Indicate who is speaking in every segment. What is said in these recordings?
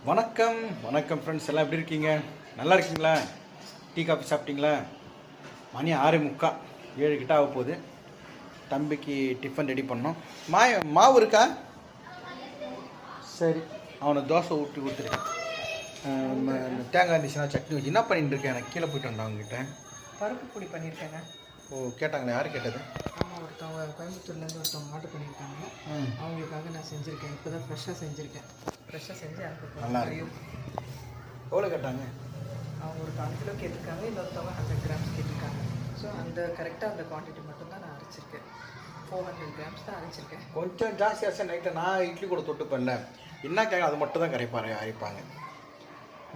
Speaker 1: வணக்கம் வணக்கம் ஃப்ரெண்ட்ஸ், எல்லாம் எப்படி இருக்கீங்க? நல்லா இருக்கீங்களா? டீ காஃபி சாப்பிட்டீங்களா? மணி 6:45, 7 கிட்ட ஆக போகுது. தம்பிக்கு டிஃபன் ரெடி பண்ணோம். மாவு இருக்கா? சரி, அவனை தோசை ஊற்றி கொடுத்துருக்கேன். தேங்காய் இருந்துச்சுன்னா சட்னி வச்சு என்ன பண்ணிட்டு இருக்கேன்? எனக்கு கீழே போயிட்டு வந்தேன் அவங்ககிட்ட.
Speaker 2: பருப்பு பொடி பண்ணியிருக்கேங்க.
Speaker 1: ஓ, கேட்டாங்களே, யார் கேட்டது?
Speaker 2: ஆமாம், ஒருத்தவங்க கோயம்புத்தூர்லேருந்து ஒருத்தவங்க ஆர்டர் பண்ணியிருக்காங்க. அவங்களுக்காக நான் செஞ்சுருக்கேன். இப்போ தான் ஃப்ரெஷ்ஷாக செஞ்சு அனுப்ப.
Speaker 1: நல்லா இருக்கும். எவ்வளோ கேட்டாங்க?
Speaker 2: அவங்க ஒரு 1 கிலோ கேட்டிருக்காங்க, இன்னொருத்தவங்க 100 கிராம்ஸ் கேட்டிருக்காங்க. ஸோ அந்த கரெக்டாக அந்த குவான்டிட்டி மட்டும் தான் நான் அரைச்சிருக்கேன். 400 கிராம்ஸ் தான் அரைச்சிருக்கேன்.
Speaker 1: கொஞ்சம் ஜாஸ்தியாக நைட்டில் நான் இட்லி கூட தொட்டுப்பேன்ல, என்ன கேட்க அது மட்டும் தான் அரைப்பாங்க.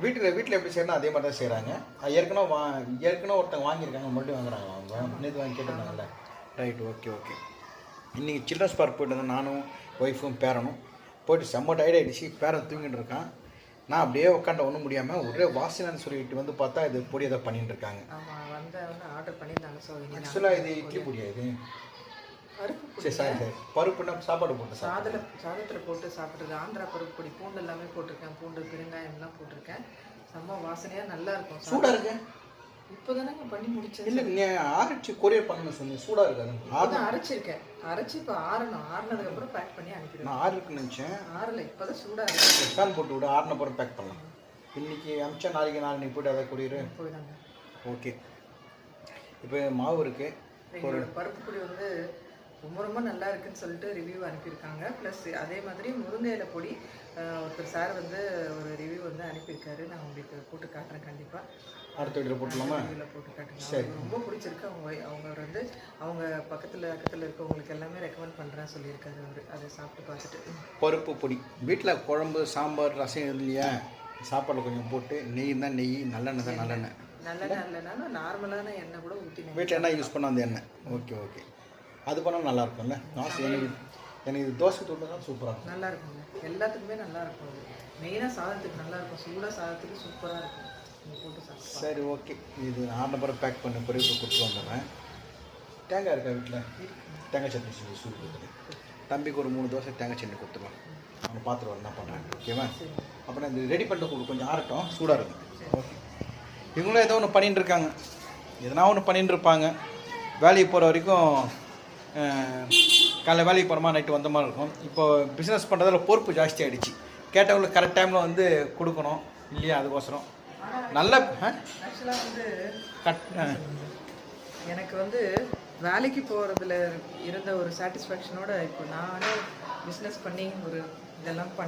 Speaker 1: வீட்டில் எப்படி செய்யணும் அதே மாதிரி தான் செய்கிறாங்க. ஏற்கனவே ஒருத்தங்க வாங்கியிருக்காங்க, மறுபடியும் வாங்குறாங்க. அவங்க நேற்று வாங்கி கேட்டிருந்தாங்கல்ல. Right, okay. இன்றைக்கி சில்ட்ரன்ஸ் பார்க் போய்ட்டு வந்தேன். நானும் ஒய்ஃபும் பேரனும் போய்ட்டு செம்ம டயர்ட் ஆகிடுச்சு. பேரன் தூங்கிட்டு இருக்கான். நான் அப்படியே உட்காண்ட ஒன்றும் முடியாமல் ஒரே வாசனைன்னு சொல்லிட்டு வந்து பார்த்தா இது பொடி அதை பண்ணிட்டு இருக்காங்க.
Speaker 2: ஆமாம், வந்து ஆர்டர் பண்ணியிருந்தாங்க. ஸோ
Speaker 1: ஆக்சுவலாக இது இட்லி பொடியா? இது சரி, பருப்புன்னா சாப்பாடு போட்டு
Speaker 2: சாதத்தில் போட்டு சாப்பிட்றது. ஆந்திரா பருப்பு பொடி, பூண்டு எல்லாமே போட்டிருக்கேன். பூண்டு, பெருங்காயம்லாம் போட்டிருக்கேன். செம்ம வாசனையாக நல்லா இருக்கும்.
Speaker 1: சூடாக இருக்கு.
Speaker 2: இப்போ தானே பண்ணி முடிச்சேன்.
Speaker 1: இல்லை, நீ அரைச்சி கொரியர் பண்ணணும்னு சொன்னீங்க. சூடாக இருக்காது.
Speaker 2: அரைச்சி இப்போ ஆறுனதுக்கப்புறம் பேக் பண்ணி அனுப்பிடுவேன்.
Speaker 1: நான் ஆறுக்குன்னு நினச்சேன்.
Speaker 2: ஆறலை, இப்போ தான் சூடாக இருக்கு.
Speaker 1: ஃபேன் போட்டு விட ஆறுன அப்புறம் பேக் பண்ணலாம். இன்றைக்கி அமிச்சா நாளைக்கு போய்ட்டு அதை கொரியர்
Speaker 2: போயிடாங்க.
Speaker 1: ஓகே. இப்போ மாவு இருக்குது.
Speaker 2: எங்களோட பருப்பு பொடி வந்து ரொம்ப நல்லா இருக்குன்னு சொல்லிட்டு ரிவ்யூ அனுப்பியிருக்காங்க. ப்ளஸ் அதே மாதிரி முருங்கை இலை பொடி ஒருத்தர் சார் வந்து ஒரு ரிவ்யூ வந்து அனுப்பியிருக்காரு. நான் உங்களுக்கு போட்டு காட்டுறேன். கண்டிப்பாக
Speaker 1: அடுத்த வீடியோவில் போட்டுலாமா?
Speaker 2: போட்டு காட்டுங்க.
Speaker 1: சரி,
Speaker 2: ரொம்ப பிடிச்சிருக்கு. அவங்க வந்து அவங்க பக்கத்தில் இருக்கவங்களுக்கு எல்லாமே ரெக்கமெண்ட் பண்ணுறேன்னு சொல்லியிருக்காரு அவர். அதை சாப்பிட்டு பார்த்துட்டு.
Speaker 1: பருப்பு பொடி வீட்டில் குழம்பு, சாம்பார், ரசம் இல்லையா, சாப்பாடில் கொஞ்சம் போட்டு நெய் நல்லெண்ணெய் தான். நல்லெண்ணெய்
Speaker 2: இல்லைனாலும் நார்மலான எண்ணெய் கூட ஊற்றினேன்.
Speaker 1: வீட்டில் என்ன யூஸ் பண்ண அந்த எண்ணெய். ஓகே. அது பண்ணால் நல்லா இருக்கும்ல. எனக்கு இது தோசை தூள் தான் சூப்பராக இருக்கும்.
Speaker 2: நல்லா இருக்குங்க. எல்லாத்துக்குமே நல்லா இருக்கும். அது மெயினாக சாதத்துக்கு நல்லா இருக்கும். சூடாக சாதத்துக்கு சூப்பராக இருக்கும். போட்டு சாப்பிட்டு.
Speaker 1: சரி, ஓகே. இது ஆர்டர் பேக் பண்ண பிறகு கொடுத்து வந்துடுறேன். தேங்காய் இருக்கா வீட்டில்? தேங்காய் சட்னி செஞ்சு சூடு கொடுத்துருங்க. தம்பிக்கு ஒரு 3 தோசை தேங்காய் சட்னி கொடுத்துருவேன். அவங்க பார்த்துட்டு என்ன பண்ணுறாங்க. ஓகேவா? அப்புறம் இது ரெடி பண்ணிட்டு கொஞ்சம் ஆறட்டும், சூடாக இருக்கும். ஓகே. இவங்களும் ஏதோ ஒன்று பண்ணிட்டு இருக்காங்க. எதனா ஒன்று பண்ணிட்டு இருப்பாங்க. வேலைக்கு போகிற வரைக்கும் காலைல வேலைக்கு போகிற மாதிரி நைட்டு வந்த மாதிரி இருக்கும். இப்போ பிஸ்னஸ் பண்ணுறதுல பொறுப்பு ஜாஸ்தி ஆகிடுச்சு. கேட்டவங்களுக்கு கரெக்ட் டைமில் வந்து கொடுக்கணும் இல்லையா? அதுக்கோசரம் நல்ல
Speaker 2: ஆக்சுவலாக வந்து எனக்கு வந்து வேலைக்கு போகிறதுல இருந்த ஒரு சாட்டிஸ்ஃபேக்ஷனோட இப்போ நானே பிஸ்னஸ் பண்ணி இதெல்லாம் பண்ணி